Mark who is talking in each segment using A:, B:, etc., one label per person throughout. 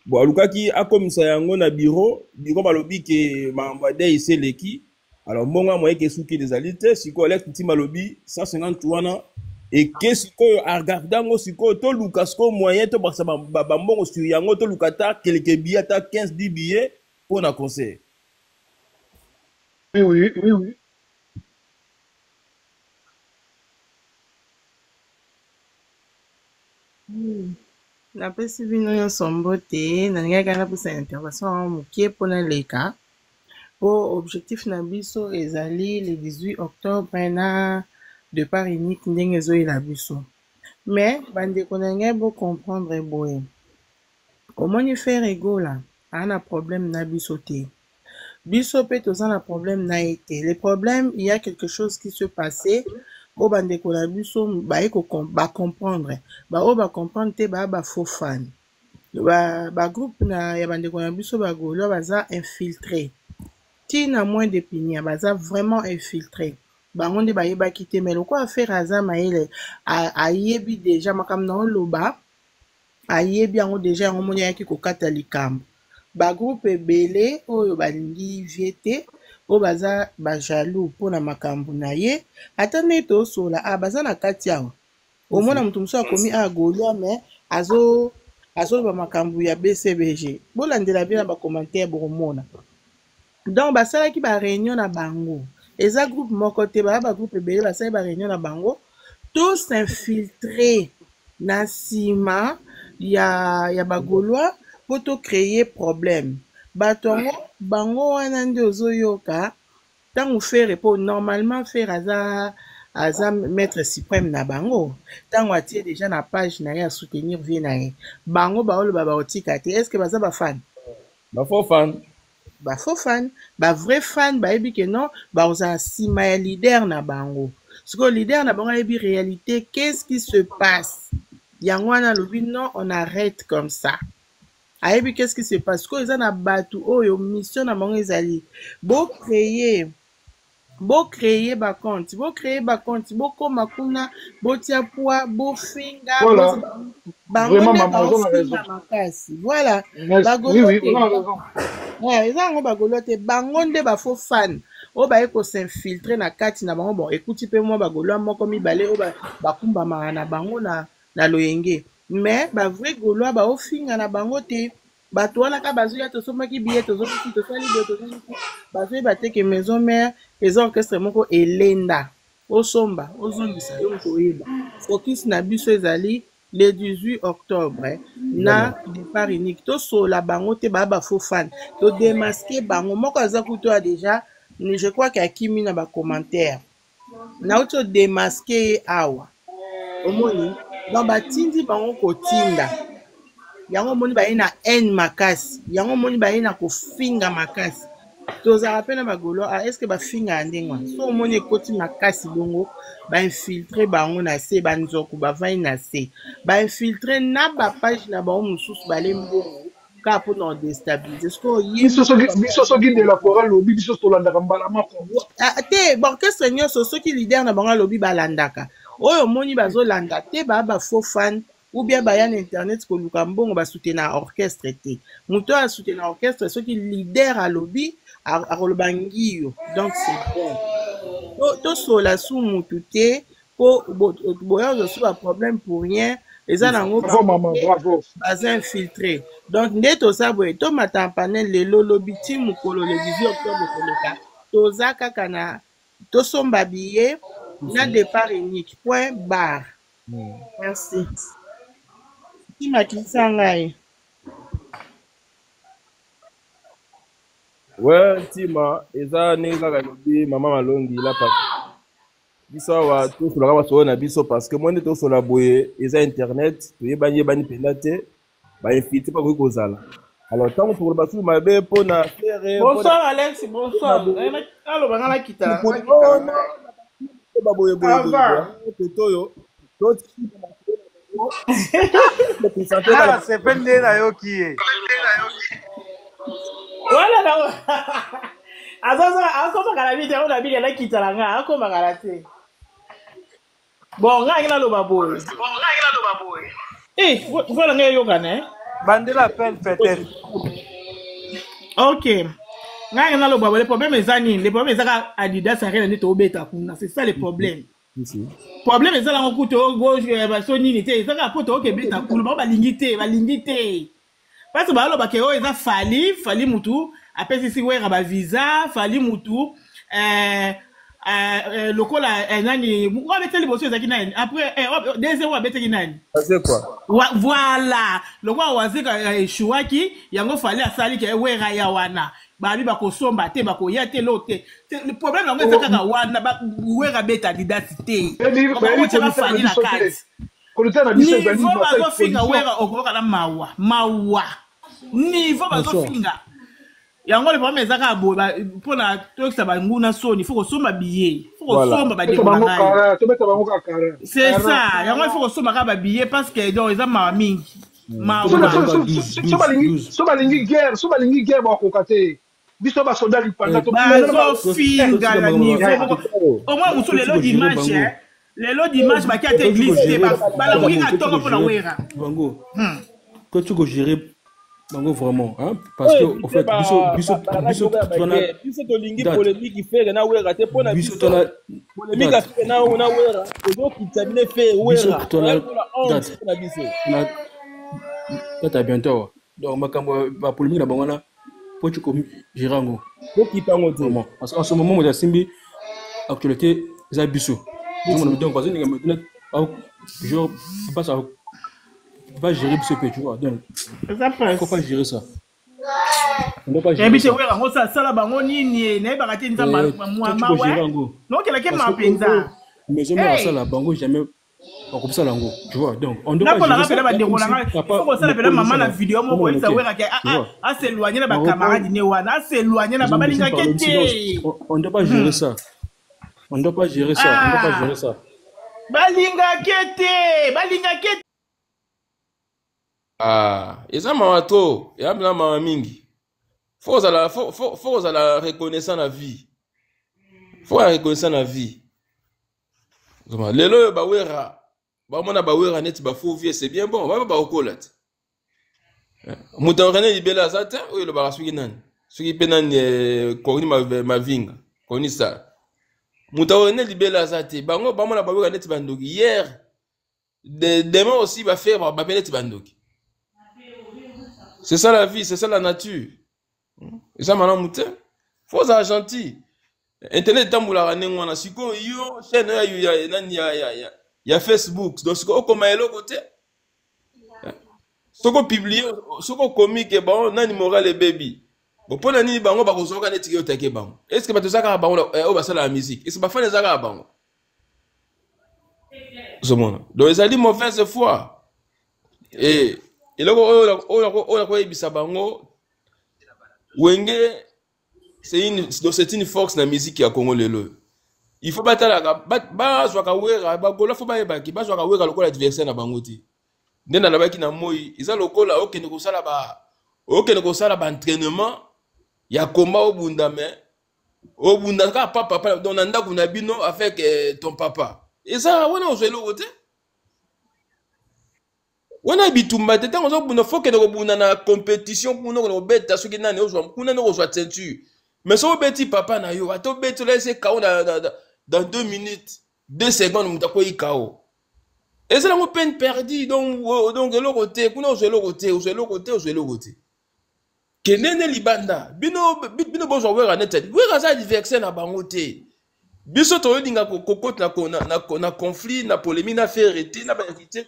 A: Bon, alukaki akomisa yango na bureau balobi ke mambade iseleki. Alors mbongo moye ke suki des alites siko Alex Ntima malobi 150 wana et que siko argardango siko to luka siko moyen to baksa mbongo sur yango to lukata quelques billets ta 15 10 billets pour na concert.
B: Oui, oui, oui, oui.
C: napesi bino nyonso mbote nalingaki kaka napesa intervention mokie mpona leka po objectif na biso ezali le 18 octobre na départ unique ndenge ezoyela biso mais bandeko na ngai bocomprendre boye omoni faire egola aa na problème na biso te biso mpe toza na problème na ye te le problème il y a quelque chose qui se passait oyo bandeko na biso baye bacomprendre baoyo bacomprendre te baya bafaux fan bagroupe ya bandeko na biso bagaulois baza infiltré ntina moins de pinia baza vraiment infiltré bango nde bayebaki te mais lokola affaire aza mayele ayebi deja makambo na oloba ayebi yango deja yango moni ayaki kokata likambo bagroupe ebele oyo balingi vie te oyo baza bajaloux mpona makambo na ye ata nde tosola baza na kati awa omona moto mosusu akomi agaulois mais azoloba makambo ya bcbg bolandela bie na bacommentaire bokomona donc basalaki baréunion na bango eza groupe moko te baya bagroupe ebele basali baréunion na bango tous infiltré na nsima ya bagaulois mpo tocreye problème bato yango bango wana nde ozoyoka ntango fere mpo normalement fere aza maître suprême na bango ntango atie deja na page na ye ya soutenir vie na ye bango baoloba baotika te estce baza bafan
A: bafaux fan
C: bafaux fan bavrai fan bayebi ke non bakozala nsima ya leader na bango sikoyo leader na bango ayebi réalité qu'est-ce qui se passe yango wana alobi non on arrête comme ça ayebi qu'est-ce qui se passe sikoyo eza na bato oyo mission na bango ezali bocreye bacompte bokóma kuna botia poi bofinga
B: Voilà.
C: bango
B: Vraiment,
C: nde
B: maman, on a raison.
C: baofinga makasi voilà
B: Oui, oui, on a raison.
C: eza yango bagolo te bango nde bafaux fan oyo baye kosinfiltre na kati na bango bon ekuti mpe mwa bagoloa moko mibale oyo bakumbamaka na bango na loyenge mais bavrai goloa baofinga na bango te bato wana ka bazoya tosombaki biye tozokiki tosali boye tozokiki bazoyeba te ke maison mare eza orchestre moko elenda osomba ozongisa yo moto oyeba focus na biso ezali le 18 octobre na départ unique tosola bango te baya bafaux fan todemaske bango moko aza kutu ya deja je crois ke akimi na bacommentaire nauti odemaske ye awa omoni donc batindi bango kotinda yango omoni baye na haine makasi yango omoni baye na kofinga makasi tozala mpe na bagolo estce bafingaka ndenge wana so omoni ekoti makasi bongo bainfiltre bango na se banzoku bavandi na se bainfiltre na bapage na bango mosusu balembongo kaka mpona odestabilize
B: biso soki de la chorale lobi biso tolandaka mbala moko
C: te baorchestre nyonso soki lider na bango alobi balandaka oyo omoni bazolanda te baya bafaux fan ou bien baya na internet koluka mbongo basutena orchestre te moto oyo asutena orchestre soki lider alobi akoloba ngiyo donc c'est bon tosola su mutu te mpo boya ozosu baproblème pour rien eza nango baza infiltré donc nde toza boye tomata panel lelo lobi ti mokolo le 18 octobre koleka toza kaka na tosomba biye na départ unique point bar merci timakisa ngai
A: ouais Ntima eza ndenge kaka lobi mama malongi lapa biso awa tosolaka masolo na biso parce que moi nde tosola boye eza internet toyebani mpenza te bainfiltre mpa koki kozala alors ntango tokoloba suku mabe mpona fere
C: bonsoir Alex bonsoir aloba nga nakita
A: poto oyo
D: sepe nde nayoki ye
C: wana akomaka na bite yango na bike nakitala nga akomaka na te bon nga ngi naloba boye voilà nga eyokana
D: Bandela peine peut-être.
C: Ok. Le problème est le problème est Adidas a rien de bêta. C'est ça le problème. Le problème est là on coûte gauche Sony n'était ça poto OK bêta cool ba lingité parce que ba lo ba ke o eza fali mutu après si wera ba visa fali mutu lokola nani wa beteli boso ezaki nani après deuxième wa beteli nani
A: c'est quoi
C: voilà lokwa wazeka shuwaki yango fali asali ke wera ya wana babi bakosomba te bakoya te lote le problème yango eza kaka wana ba wera beta didacité ba fali la carte niveau bazofinga wera okoka na mawa niveau bazofinga yango le problème eza kaka bo mpona tokisa banguna soni faut kosomba billet faut kosomba badékolanga c'est ça yango il faut kosomba kaka babillet parce que donc eza mawa mingi
B: so balingi guerre bakoka te biso basoda lipanda
C: bazofinga na niveau au moins mosu lelo dimanche baki ata église te balakoki ka tongo mpona wera
E: quand tu peux gérer Bango vraiment, hein? Parce que au fait, biso
A: to lingi polémique fait na wera te pona biso polémique fait na wera ozo kitabine fait wera na biso
E: na ta bientôt donc makambo ba polémique na bango na po tu comme girango
A: ko kitango te
E: parce qu'en ce moment on simbi actualité za biso donc parce que maintenant genre passe à pas gérer ce que tu vois donc faut pas gérer ça on doit pas gérer ça
C: ça la bango nini na ba kati nzamba moi ouais non que la ke ma penza
E: mais je me ça la bango jamais comme ça lango tu vois donc on doit pas gérer ça
C: faut ça la maman la vidéo mo ko ça wera ke s'éloigner na ba camarade ne wana s'éloigner na baba linga kete
E: on doit pas gérer ça on doit pas gérer ça
C: balinga kete
A: eza mawa to ya bina mawa mingi faut la reconnaissance la vie faut la reconnaissance la vie lelo bawera bamona bawera neti bafo vie c'est bien bon ba okola te muta René Libela zata oyo lo ba suki nani suki pe nani koni mavinga koni sa muta René Libela zata bango bamona bawera neti bandoki hier demain aussi ba faire ba neti bandoki. C'est ça la vie, c'est ça la nature. Et ça, maintenant, moutin, faut être gentil. Internet, tamboula, n'engwana, siko, yo, chaîne, y a Facebook. Donc, siko, comment est le côté? Siko publié, siko comique, bon, nani moral et baby. Bon, pour nani, bango, bako, soko, neti, yo, teke, bango. Est-ce que, bah, tout ça, quand bango, oh, bah, ça, la musique. Est-ce que, bah, fan, les aga, bango? Ce monde. Donc, ils ont dit mauvaise foi. Et là, Wenge, c'est une force dans la musique à Congo lelo. Il faut battre la il faut pas l'adversaire na bangoti. Ndena na baki na moi, isa lokola okende kosala ba entraînement ya combat au bunda mais au bunda ka papa dans nanda kuna bino avec ton papa. Et ça wana ozelo wote. Wana bitumba te tango zobuna faut que buna na compétition pour no beta soki nani ozwa kuna no ozwa ceinture mais so beti papa na yo ato beti laisser KO dans 2 minutes 2 secondes mutako yi KO et c'est la peine perdue donc le côté kuna ozwa le côté kenene libanda bino bozwa wera net wera za adversaire na bango te biso to yinga kokot na conflit na polémique na faire arrêter na ba irrité.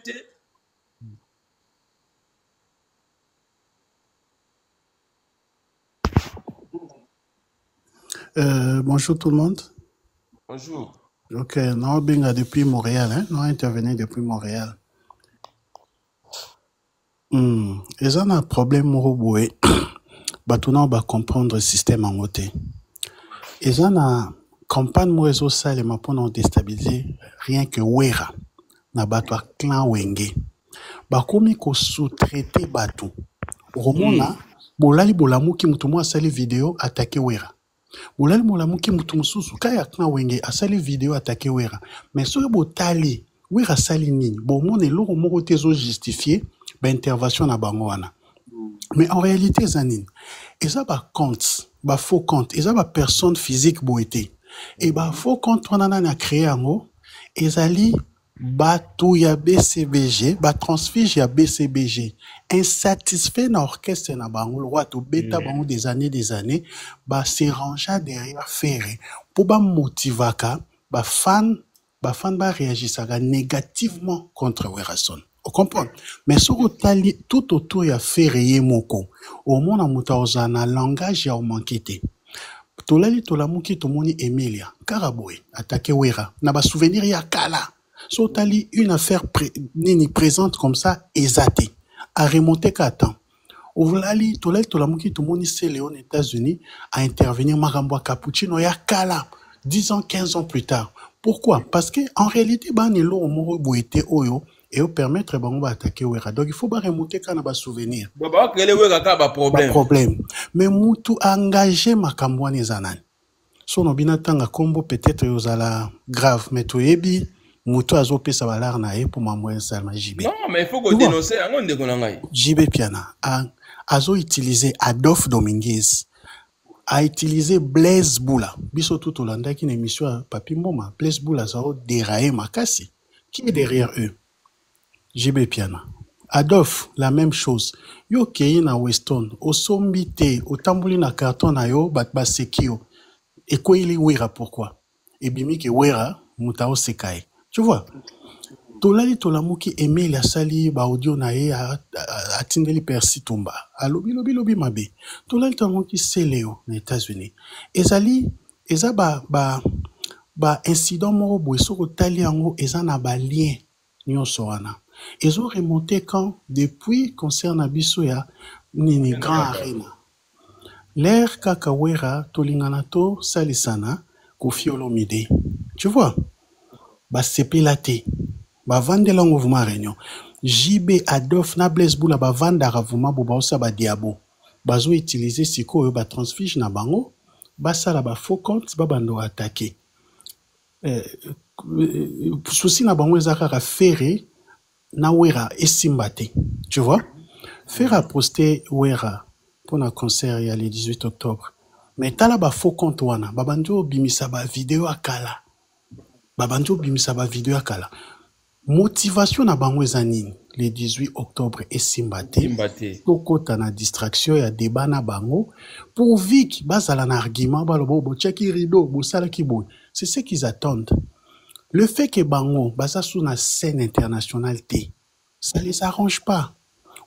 F: Bonjour tout le monde.
A: Bonjour.
F: Ok, nous venons depuis Montréal, hein? Nous intervenons depuis Montréal. Et ça, on a un problème, Moroboué. On va comprendre le système en côté. Et ça, on a campagne Morezo Salema pour nous déstabiliser rien que Wera. Na batwa clan Wenge. Bakomi ko sous-traiter Batu. Romona, bolali bolamuki mutumu asali vidéo attaquer Wera. Bolali molamuki mutu mususu kaya clan Wenge asali vidéo attaquer Wera. Mais soyo botali Wera sali nini? Bon mon eloko moko tezo justifier ba intervention na bango wana. Mais en réalité, Zanine, ils ont un compte, un faux compte, ils ont une personne physique boité. Et un faux compte, on a créé un mot, ils ont batou ya BCBG, transfige ya BCBG, insatisfait dans l'orchestre na bango, le roi to bêta bango des années, se rangea derrière Ferré, pour motivaka, fan réagissera négativement contre Werason. Vous comprenez? Mais ce que tout autour ya Ferré moko, au monde a mutaoza na langage ya manquete. Tolali tolamuki tomoni Emilia, Karaboy, attaqué Wera, na ba souvenir ya kala. So tali une affaire nini présente comme ça, exatée, à remonter qu'à temps. Ouvlali, tolali tolamuki tomoni c'est Léon États-Unis à intervenir Maramboa Cappuccino ya kala, 10 ans, 15 ans plus tard. Pourquoi? Parce que en réalité, banelo omoro boité oyo et au permettre bango attaquer Wera. Donc il faut pas remonter quand on a souvenir.
A: Baba quel est Wera ka
F: problème. Mais mutu engagé makambwani zanan. So no binatanga kombo peut-être yozala grave mais to yebi mutu azopesa balar na ye pour mamoyen salma JB.
A: Non, mais il faut qu'on dénonce en onde konangai.
F: JB Piana azo utiliser Adolphe Dominguez, a utilisé Blaise Boula. Biso tout Olanda qui une émission à Papi Moma. Blaise Boula ça a déraillé Makassi. Qui est derrière eux? JB Piana. Adolphe, la même chose. Yo kei na Weston, au sombité, au tambouli na carton na yo, bat basekio. Et quoi il est Wera pourquoi? Et bimi ke Wera, mutao sekai. Tu vois? Tolali tolamuki aimé la sali ba audio na ye atindeli Percy Tumba. Lobi mabe. Tolali tolamuki Seleo na États-Unis. Ezali eza ba incident moko boy soko tali yango eza na ba lien nyonso wana. Ils ont remonté quand depuis concert na biso ya nini Grand Arena. L'air kakawera tolinganato salisana Koffi Olomide. Tu vois? Ba sepilate. Ba vandela mouvement réunion. JB Adolphe na Blaise Boula ba vandara vuma bo ba osa ba diabo. Bazo utiliser siko ba transfige na bango. Ba sala ba faux compte ba bando attaquer. Souci na bango ezaka Ferré na Wera esimbate. Tu vois? Ferré a posté Wera pour un concert il y a le 18 octobre. Mais tala ba faux compte wana. Babanjo bimisa ba vidéo akala. Babanjo bimisa ba vidéo akala. Motivation na bango ezanini le 18 octobre esimbate. Tokota na distraction ya débat na bango pour vik bazala na argument balobo bo cheki rideau bo sala kiboy. C'est ce qu'ils attendent. Le fait que bango baza sous na scène internationale té, ça les arrange pas.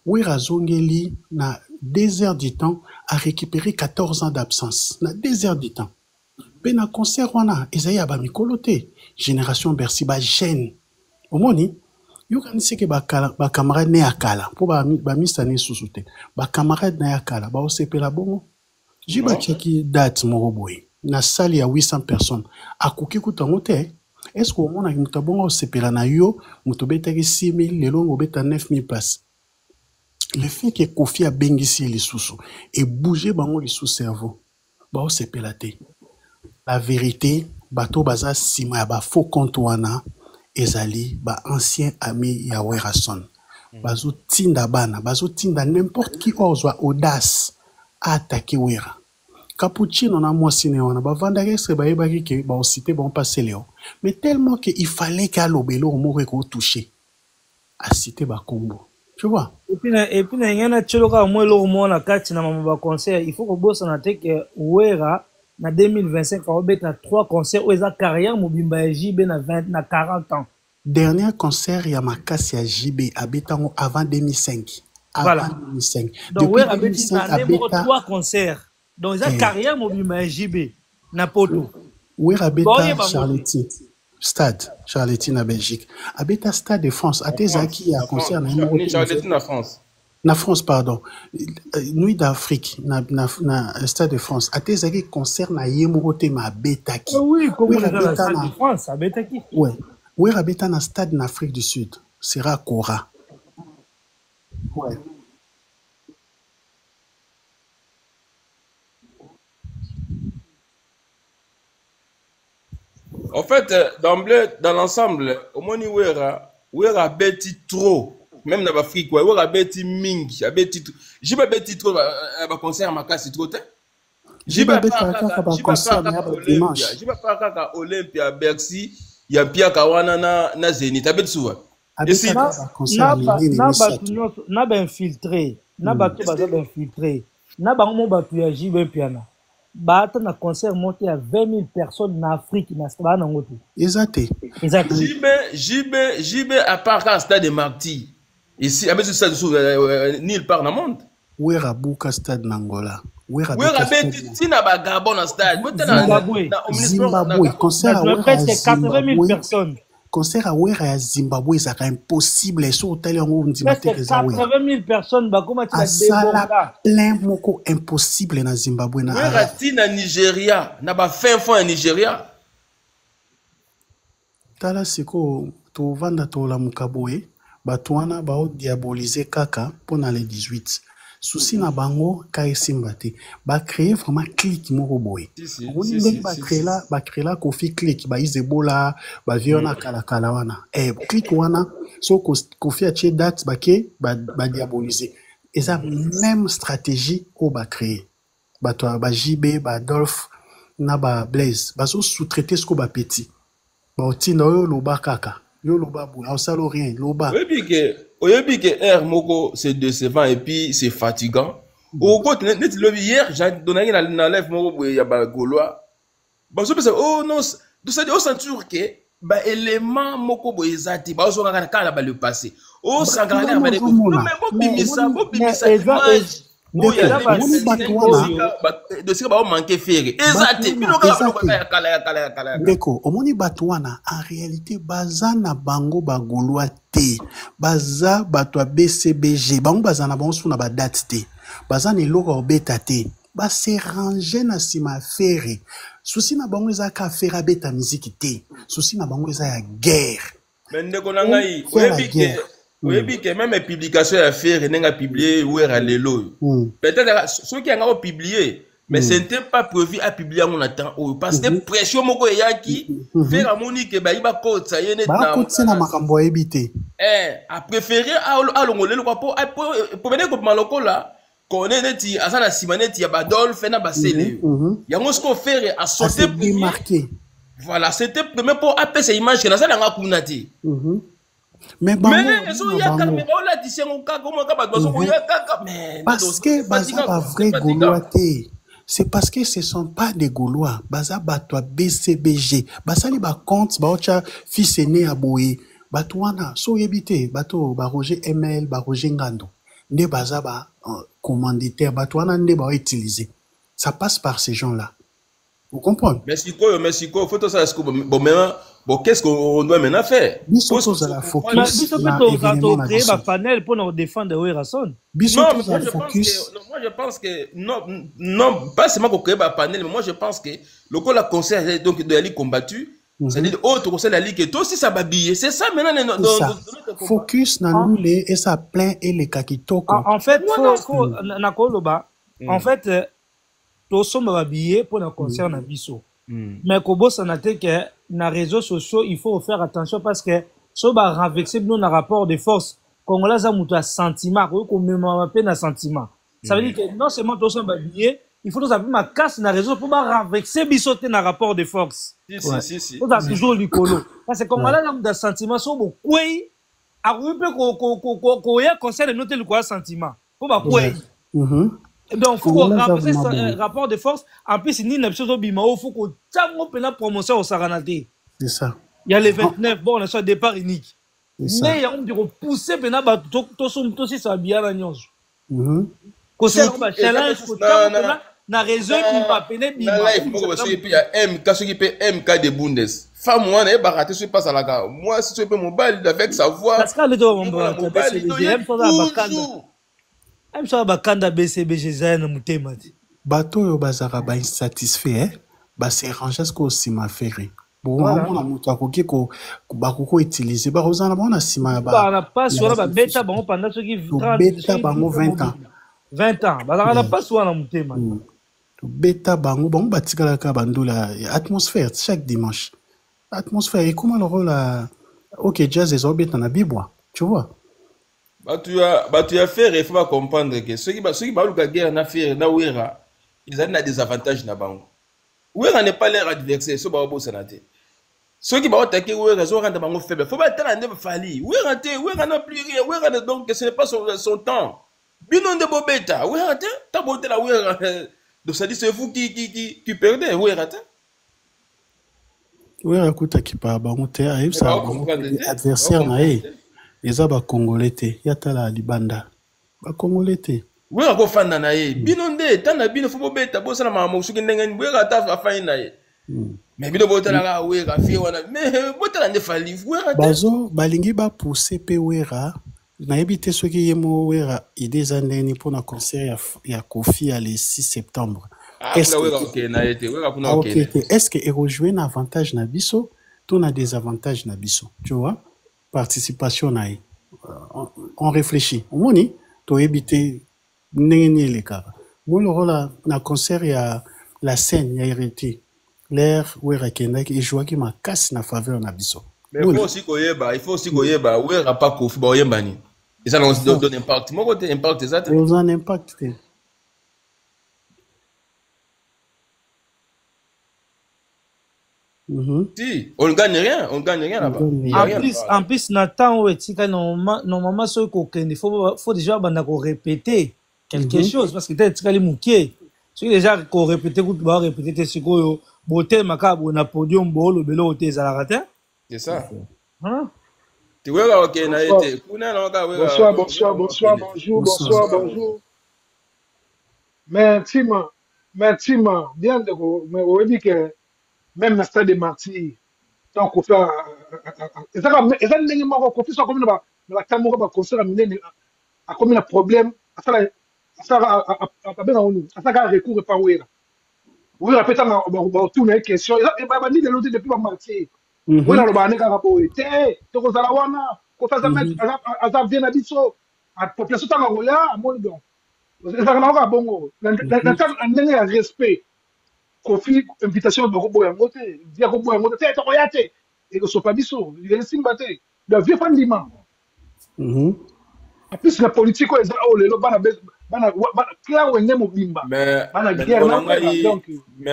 F: Wera zongeli na 2 heures du temps a récupéré 14 ans d'absence. Na 2 heures du temps. Pe na concert wana ezaya ba mikolo té. Génération Bercy ba gêne. Omoni yo kanisi ke ba camarade ne akala pour ba misane susute. Ba camarade na akala ba osepela bongo. Jiba cheki date moroboy. Na salle ya 800 personnes. Akuki kutango té. Est-ce que on a une tabonga osepela na yo mutobeta ki 6000 lelo ngobeta 9000 places. Le fait que Koffi a bengisi les sous et bouger bango les sous cerveau. Ba osepela té. La vérité, bato baza sima ba faux compte wana ezali ba ancien ami ya Werason. Bazo tinda bana, bazo tinda n'importe qui ose audace à attaquer Wera. Cappuccino na mwasine wana ba vanda restre ba yebaki ke ba cité bon passer Léon. Mais tellement que il fallait qu'à l'obélo mourir ko toucher à citer ba combo. Tu vois?
D: Et puis na ngana tsholoka mo lo mo na kati na mama ba concert, il faut que bossa na te que Wera na 2025 va obeta 3 concerts où eza carrière mobimba ya JB na 40 ans.
F: Dernier concert ya makasi ya JB abetango avant 2005.
D: Voilà.
F: 2005.
D: Donc Wera abeta 3 concerts. Donc eza carrière mobimba ya JB na poto.
F: Wera abeta Charletti. Stade Charletti na Belgique. Abeta Stade de France. Atezaki ya concert na
A: Charletti na France.
F: Na France, pardon. Nuit d'Afrique, na Stade de France. Atezaki concert na Yemorote ma betaki.
D: Oui, comme on dans la Stade de France, à betaki.
F: Ouais. Oui, abeta na Stade en Afrique du Sud. Sera Kora. Ouais.
A: En fait, d'emblée, dans l'ensemble, au moins Wera beti trop. même dans l'Afrique, ouais, ouais, abeti mingi, abeti, j'ai pas beti trop, concert ma casse trop, j'ai pas pas Olympia, Bercy, il y a Pierre Kawana na Zénith, abeti souvent. Et si
D: na infiltré, na bato baza infiltré, na bango bato ya jibe piana. Bata na concert monté à 20 000 personnes en Afrique, na stade nangote.
F: Exact.
A: JB à part quand stade de Marty. Ici, avec ce stade nulle part dans le monde.
F: Où est Rabuka stade n'Angola?
A: Où est Rabuka Tina Bagabon na stade?
F: Zimbabwe. Concert à
D: presque 80 000 personnes.
F: Concert à Ouera Zimbabwe, ça serait impossible. Et sur tel on dit
D: presque 80 000 personnes. Bah comment tu vas
F: ça plein moko impossible na Zimbabwe na.
A: Ouera Tina Nigeria, na ba fin fond en Nigeria.
F: Tala siko to vanda to la mukaboe, batuana ba diaboliser kaka pendant les 18. Souci na bango kai simbate ba créer vraiment clic moko boy on ba créer la Kofi clic ba izebola ba viona kala wana clic wana so Kofi a che date ba diaboliser et ça même stratégie ko ba créer ba to ba JB ba Adolphe na ba Blaise ba so sous-traiter ce ko ba petit ba otina yo loba kaka yo loba bo au salo rien loba
A: oyebi que air moko c'est décevant et puis c'est fatigant. Au côté net le hier j'ai donné na live moko boye ya ba Gaulois. Ba so pesa oh non tout ça au sentir que ba élément moko boye zati ba so kana ba le passé. Oh sangala ba de ko même bimisa image.
F: Deko, omoni batouana, en réalité, baza na bango bagolwa te, baza batwa BCBG, bango baza na bango suna ba date te, baza ne loko beta te, ba se ranger na sima fere, souci na bango eza ka fera beta musique te, souci na bango eza ya guerre.
A: Mais ndeko na ngai, oui, que même les publications à faire, ils n'ont publié où est l'élo. Peut-être ceux qui ont publié, mais ce n'était pas prévu à publier en temps. Parce que pression moko yaki, faire à Monique, bah il va côte ça y est net.
F: Bah côte c'est na makambo ebité.
A: A préféré à l'ongolé le quoi pour venir comme maloko là. Connaît neti asana simaneti ya Badolphe na basele. Yango ce qu'on fait à sauter
F: marqué.
A: Voilà, c'était premier pour appeler ces images que na ça nga kunati.
F: Mais parce que baza pas vrai Gaulois. C'est parce que ce sont pas des Gaulois. Baza batwa BCBG. Basali ba compte ba ocha fils aîné à boye. Batouana so yebite bato ba Roger ML ba Roger Ngando. Nde baza ba commanditaire batouana nde ba utiliser. Ça passe par ces gens-là. Vous comprenez?
A: Mexico, faut tout ça. Bon, qu'est-ce qu'on doit maintenant faire?
F: Bisous à la focus.
D: On créer un panel pour nous défendre Ouerason.
A: Bisous à la focus. Moi, je pense que non, pas seulement qu'on crée un panel, mais moi, je pense que le coup la conseil donc de la ligue combattue, c'est-à-dire autre conseil de la ligue et tout, si ça va biller, c'est ça maintenant.
F: Focus na nous et ça plaint et les kakitoko.
D: En fait, en fait, tout ça va biller pour le concert na biso. Mais Kobo sanate que na réseaux sociaux il faut faire attention parce que so ba renverser nous na rapport de force congolais za mutu a sentiment ko même peine na sentiment ça veut dire que non seulement tout ça va billet il faut nous avoir ma casse na réseau pour ba renverser bisoter na rapport de force si on a toujours likolo parce que congolais za mutu a sentiment so bo kwei a rupe ko ya concerne noter le quoi sentiment pour ba kwei. Donc, il faut rappeler ce rapport de force. En plus, il y a une chose il faut qu'on ait la promotion au Saranate.
F: C'est ça.
D: Il y a les 29, bon, on a soit départ unique. Mais il y a un pousser tout ça, ça bien la nyonge. Conseil, on va challenge, na réseau, il va peiner, il va
A: il y a MK, ce qui peut MK de Bundes. Femme, moi, on est baraté, je passe à la gare. Moi, si tu peux mon bal avec sa voix.
D: Parce que le dos, mon bal, I'm sorry bakanda BCBG zana mutema ti
F: bato yo bazaka ba insatisfait ba se ranger ce ko sima faire bon on a mutu akoki ko bakoko utiliser ba rozana ba na sima ba
D: na passe wala ba beta bango pendant ce qui
F: beta bango 20 ans
D: ba na passe wala mutema
F: beta bango batikala ka bandula atmosphère chaque dimanche atmosphère et comment le rôle OK jazz est orbite na bibwa tu vois
A: tu as fait, il faut comprendre que ceux qui parlent de la guerre na faire na wera, ils ont des avantages na bango. Wera n'est pas leur adversaire, so ba bo sanate. Ceux qui vont attaquer wera zo rendre bango faible. Faut pas tellement ne fali. Wera n'a plus rien. Wera donc ce n'est pas son temps. Binon de bobeta. Wera ta boté la wera. Donc ça dit c'est vous qui perdez wera ta.
F: Wera kuta ki pa bango te aïe ça adversaire na e. Eza ba congolais te. Yatala libanda. Ba congolais te.
A: Wera ko fanda na e. Binon de tana bino faut bobeta bo sana mama suki ndenga wera ta afaina na e. Mais bino botala ka wera fi wana mais botala ne fali wera
F: bazo balingi ba pousser pe wera na ebité soki yemo wera idées andeni pour na concert ya Kofi le 6 septembre. Est-ce que il rejoint un avantage na biso tout na désavantage na biso tu vois participation na on réfléchit on moni to ebité neni les cas moi le rôle na concert ya la scène ya hérité l'air wera kendaki et joie qui m'a casse na faveur na biso.
A: Mais il faut aussi koyeba wera pas Kofi ba oyeba ni. Et ça nous donne impact. Mon côté impact ça.
F: Nous en impact.
A: Si, on gagne rien là-bas.
D: En plus Nathan Wetika normalement ce qu'il faut déjà répéter quelque chose parce que peut-être les moukier. Ce qui déjà qu'on répéter ce que beauté macabre na podium bolo belo te zalarata.
A: C'est ça.
D: Hein?
A: Tu vois OK na été.
B: Bonjour. Mais Tima, bien de mais on dit que même le stade de martyrs tant qu'on fait et ça n'est pas qu'on fait ça comme la caméra va concert a comme un problème ça recours pas ouais oui répétant tourner une question et ba ni de l'autre depuis ba martyr oui na lo ba ne ka po te to ko zala wana ko fa za mettre aza bien na biso a population ta ngoya amoni donc ça na ka bongo na ndenge ya respect Kofi invitation de Robo Yangote, via Robo Yangote, t'es toyate, et que ce pas biso, il est simbate, de vieux fandima. En plus, la politique, est oh, le bana, clair, on aime au bimba.
A: Mais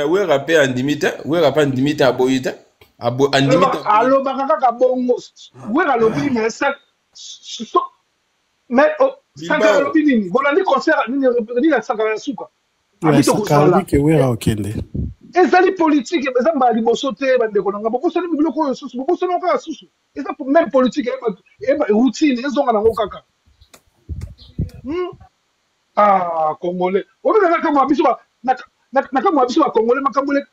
A: où est rappé en limite, à Boïta, en limite.
B: Alors, Bakaka Bongo, où est la lobby, mais ça, mais, ça, la lobby, bon, on a concert, ni la Sakara Souka. ezali politique ezamba liboso te bandeko nanga bokosani biloko oyo susu bokosani kaka susu eza même politique routine ezonga nango kaka congolais obengaka kama biso nakama biso bacongolais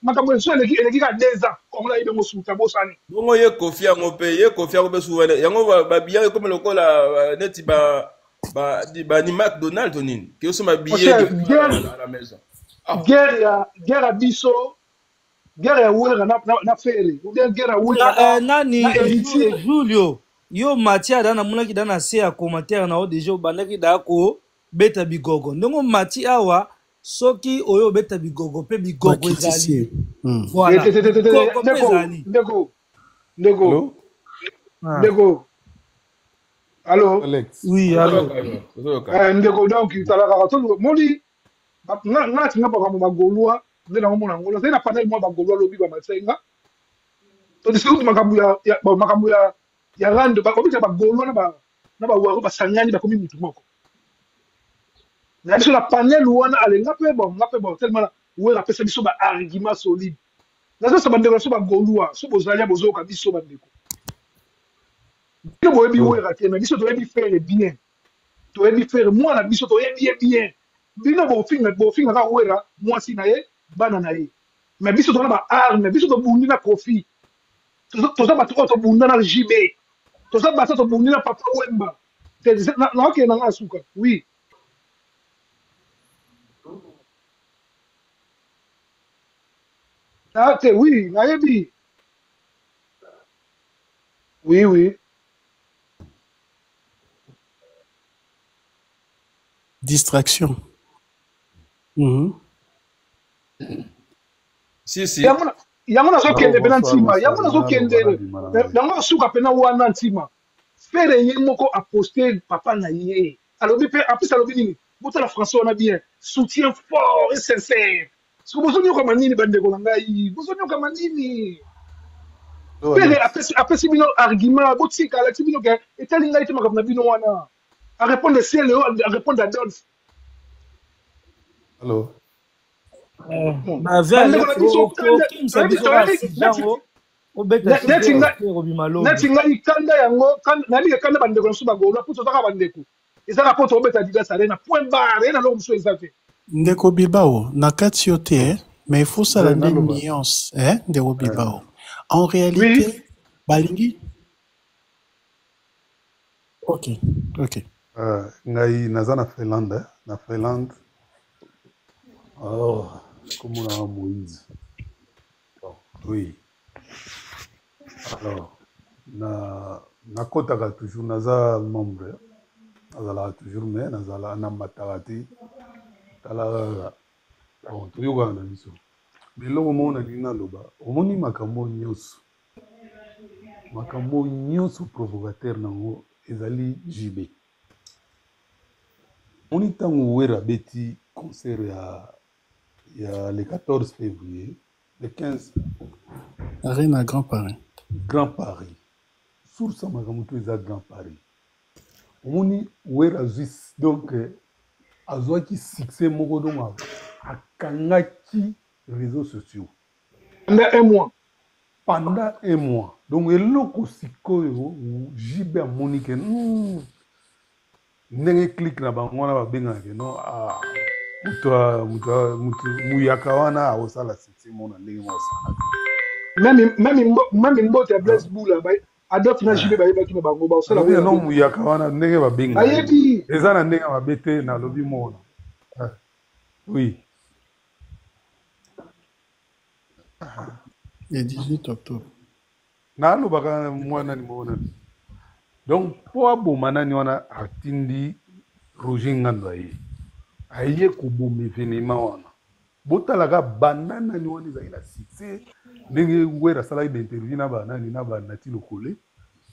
B: makambo so eleki ka 2 ans congolais ayibe mosuta bosani
A: bongo ye Kofi yango mpe souvene yango babiyaka comme lokola neti ni McDonald's nini qui sont habillés à la maison.
B: Guerre à biso, guerre à ouera na fere, ou bien guerre à ouera
D: nani Julio yo Matia dana munaki dana se ya commentaire na o déjà bandaki da ko beta bigogo ndongo Mati awa soki oyo beta bigogo pe bigogo ezali voilà
B: ndeko allô
D: Alex oui allô
B: ndeko donc talaka to moli nga tinga pa mo bagolwa ndena mo na ngolo na panel mo bagolwa lobi ba masenga to disiku makambu ya rande ba obita bagolwa na ba waro ba sangani ba komi mutu moko na biso la panel wana alenga pe bon tellement we la pesa biso ba argument solide na so bandeko so bagolwa so bozalia bozoka biso bandeko boye bi we raté mais biso to yebi faire bien to yebi faire moi na biso to yebi bien bino bofinga ka wera mwasi na ye bana na ye mais biso tona ba arme biso to bundi na Kofi toza bato to bunda na JB toza bato to bundi na Papa Wemba na ok na ngasuka oui oui na yebi oui
F: distraction.
A: Si.
B: Yamuna so kende pena ntima. Yamuna so kende. Nango suka pena wana ntima. faire ye moko a poster papa na ye alobi pe après ça alobi nini bota la français on a bien soutien fort et sincère parce que besoin yo kama nini bande ko ngai besoin yo kama nini pere après si bino argument botika la si bino ke etali ngai te makabna bino wana a répondre c'est Léo à répondre à Adolphe
G: Allô
D: bave okimisa biso basidango obeta
B: neti ngai kanda yango nalike kanda bandeko na so bagolwa puso zaka bandeko ezaka poto obeta Adidas Arena point barre na longo so ezate
F: ndeko Bilbao na kati yo te mais il faut ça la nuance ndeko Bilbao en réalité balingi ok
G: ngai naza na Finlande comme on a Moïse oui alors na kotaka toujours naza membre nazalaka toujours mais nazala na mataka tala toyokana na biso biloko moko nalingi naloba omoni makambo nyonso provocateur nango ezali JB omoni ntango wera beti concert ya le 14 février le 15
F: Arène à Grand Paris source
G: makambo to eza Grand Paris omoni wera zwis donc azwaki succès moko donc akangaki réseaux sociaux pendant un mois donc eloko sikoyo JB amoni ke ndenge clique na bango wana babengaka no mutu muyaka wana akosala succès mona ndenge mosala
B: même mbote ya Blaise Boula Adolphe na JB bayebaki na bango baosala
G: no muyaka wana ndenge babengaka eza na ndenge mabe te nalobi mona oui
F: le 18 octobre
G: nalobaka mwana ni mona donc po aboma nani wana atindi Roger Ngando aye koboma événement wana botalaka banda nani wana ezali na succès ndenge wera asalaki bainterview na banani na banati lokole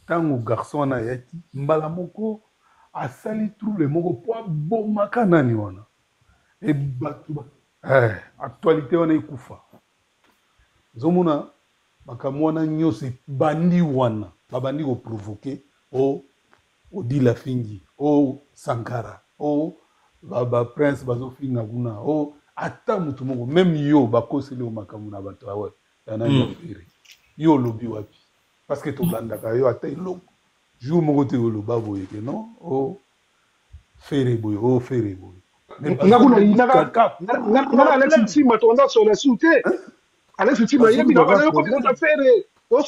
G: ntango garçon wana ayaki mbala moko asali trouble moko po abomaka nani wana ebato actualité wana ekufa zomona makambo wana nyonso ebandi wana babandi koprovoke odila fingi Sankara baprince bazofinga kuna ata mutu moko même yo bakoseli o makambo na bato awe yanani fere yo olobi wapi parce que tolandaka yo ata eloko jour moko te oloba boye ke non fere boye fere boye
B: ngakuna Alex Ntima tonda sur la soute Alex Ntima yebi na yo ko na fere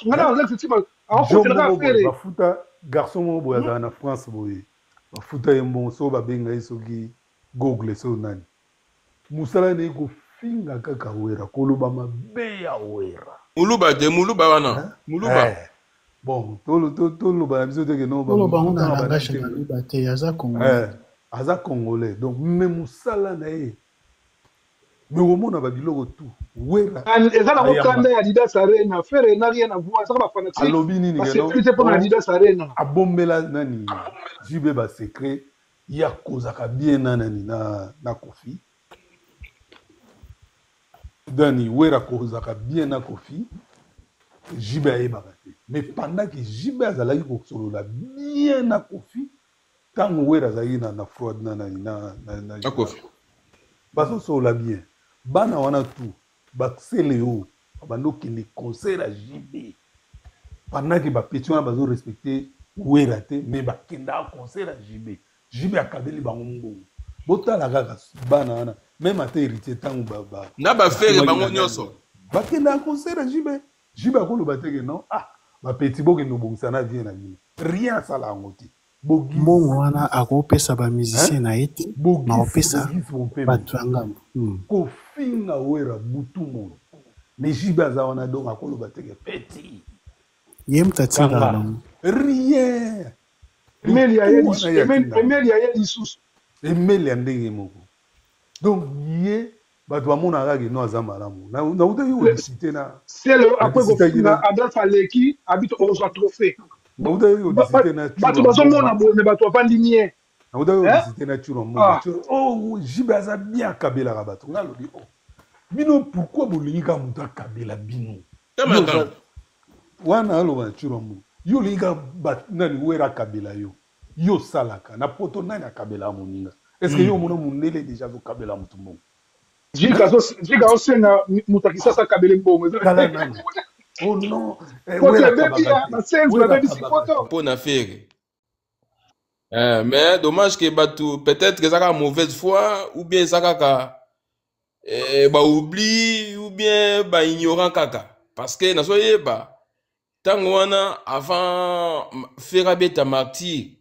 B: ngana Alex Ntima akotela fere
G: bafuta garçon moko boye azala na France boye bafuta ye mbongo so babenga ye soki google so nani musala na ye kofinga kaka wera koloba mabe ya wera
A: muluba wana muluba
G: bon toloba na biso teke no aza congolais donc me musala na ye me omona babiloko tu wera
B: eza na kokanda ya Adidas Arena fere na rien à voir ça ba fanatique
G: alobi nini
B: sécurité pour Adidas Arena
G: abombela nani JB ba secret ya kozaka bien nani na Kofi dani wera kozaka bien na Kofi JB ayebaka te mais pendant que JB azalaki kosolola bien na Kofi tango wera azalaki na fraud na
A: Kofi
G: bazosolola bien bana wana tu basele yo bandokende concert à JB pendant que bapeti wana bazorespecte wera te mais bakenda concert à JB akabeli bango mbongo botala kaka bana wana même ata héritier ntango
A: na bafere bango nyonso
G: bakenda concert à JB akoloba teke non bapeti bokende obongisa na vie na bino rien asala yango te
F: mbongo wana akopesa bamusicien na ye te na opesa bato ya ngambo
G: kofinga wera butu mono mais JB aza wana donc akoloba teke peti
F: ye mutatinga
G: rien
B: emeli ya ye lisusu
G: emeli ya ndenge moko donc ye bato bamonaka ke no aza malamu nautaki kolicite na
B: sele akwe kofinga Adolphe aleki abito ozwa trophée
G: bauta yo décider na
B: bato bazomona boye me bato bavandi nie
G: bauta yo décider na churo mbongo oh jibe aza bien kabela ka bato ngalobi oh bino pourquoi bolingi ka muta kabela bino wana aloba churo mbongo yo linga nani wera kabela yo salaka na poto nani akabela moninga est-ce que yo mona munele déjà zo kabela mutu mbongo
B: jika osenga muta kisasa kabela mbongo
G: kala nani oh non
A: pour na faire mais dommage que batu peut-être que ça a mauvaise foi ou bien ça a ba oubli ou bien ba ignorant kaka parce que na soyé ba tango wana avant faire beta martyr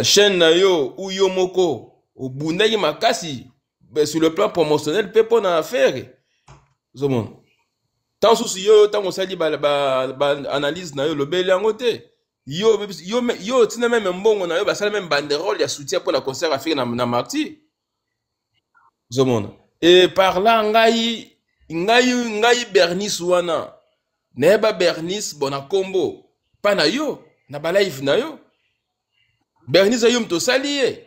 A: chaîne na yo ou yo moko obundaki makasi sur le plan promotionnel pe pour na faire zomon tant souci yo tant on sali ba analyse na yo le bel angote yo tina même mbongo na yo ba sala même banderole ya soutien pour la concert à faire na martyr zomon et par là ngai Bernice wana neba Bernice bona combo pa na yo na ba live na yo Bernice yo mto salié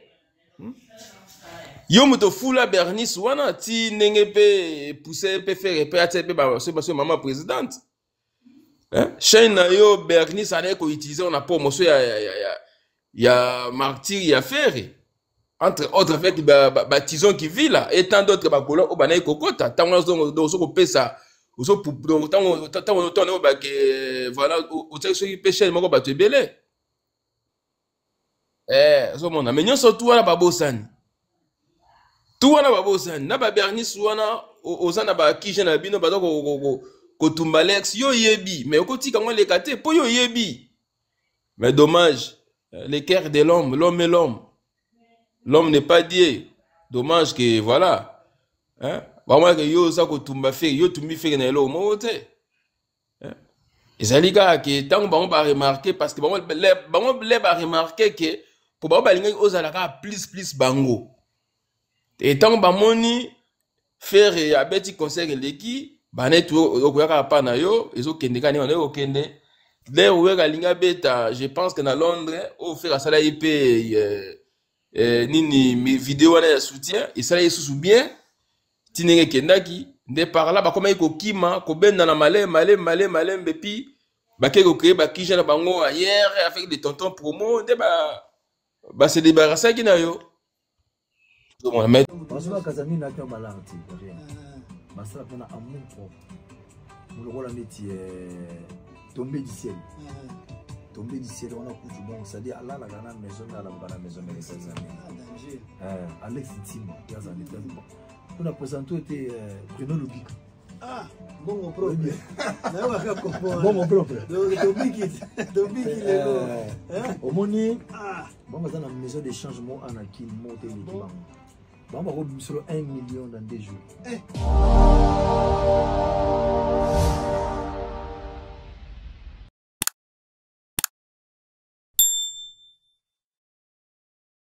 A: yo mto fula Bernice wana ti nenge pe pousser pe faire pe atep ba so maman présidente chaîne na yo Bernice ana ko utiliser on a promotion ya martyr ya faire entre autres avec baptisons qui vit là et tant d'autres bakolon o bana kokota tango zo ko pesa oso tango ba ke voilà o tse so pêcher moko ba te belé so mona mais nyonso tu wana babosani na ba Bernice wana ozana ba kije na bino ba ko tumba Lex yo yebi mais okoti kango le kate po yo yebi mais dommage les cœurs de l'homme est l'homme n'est pas Dieu. Dommage que voilà. Vraiment que yo ça ko tumba fait, yo tumbi fait na lo mote. Et ça les gars que tant on va remarquer parce que bon les va remarquer que pour ba linga ozalaka plus bango. Et tant ba moni faire ya beti concert leki banetu okoyaka pa na yo ezo kendeka ni on yo kende. Là où ga linga beta, je pense que na Londres au faire ça là IP nini mes vidéos na soutien et ça yesu bien tinenge kendaki nde par là ba koma iko kima ko benda na malem bepi ba ke ko créer ba kija na bango hier avec des tontons promo nde ba se débarrasser ki na yo donc on met
H: parce que kazami na kwa balanti basala pona amour propre mu lokola neti tombé du ciel on a coutu bon ça dit Allah la grande maison à la maison de ses amis Alex Timo qui a un état bon on a présenté était Bruno Lubic
I: bon mon propre
H: bon mon propre
I: Tombiki
H: au moni bon dans la maison de changement en akil monter l'équipement bon on va sur 1 million dans 2 jours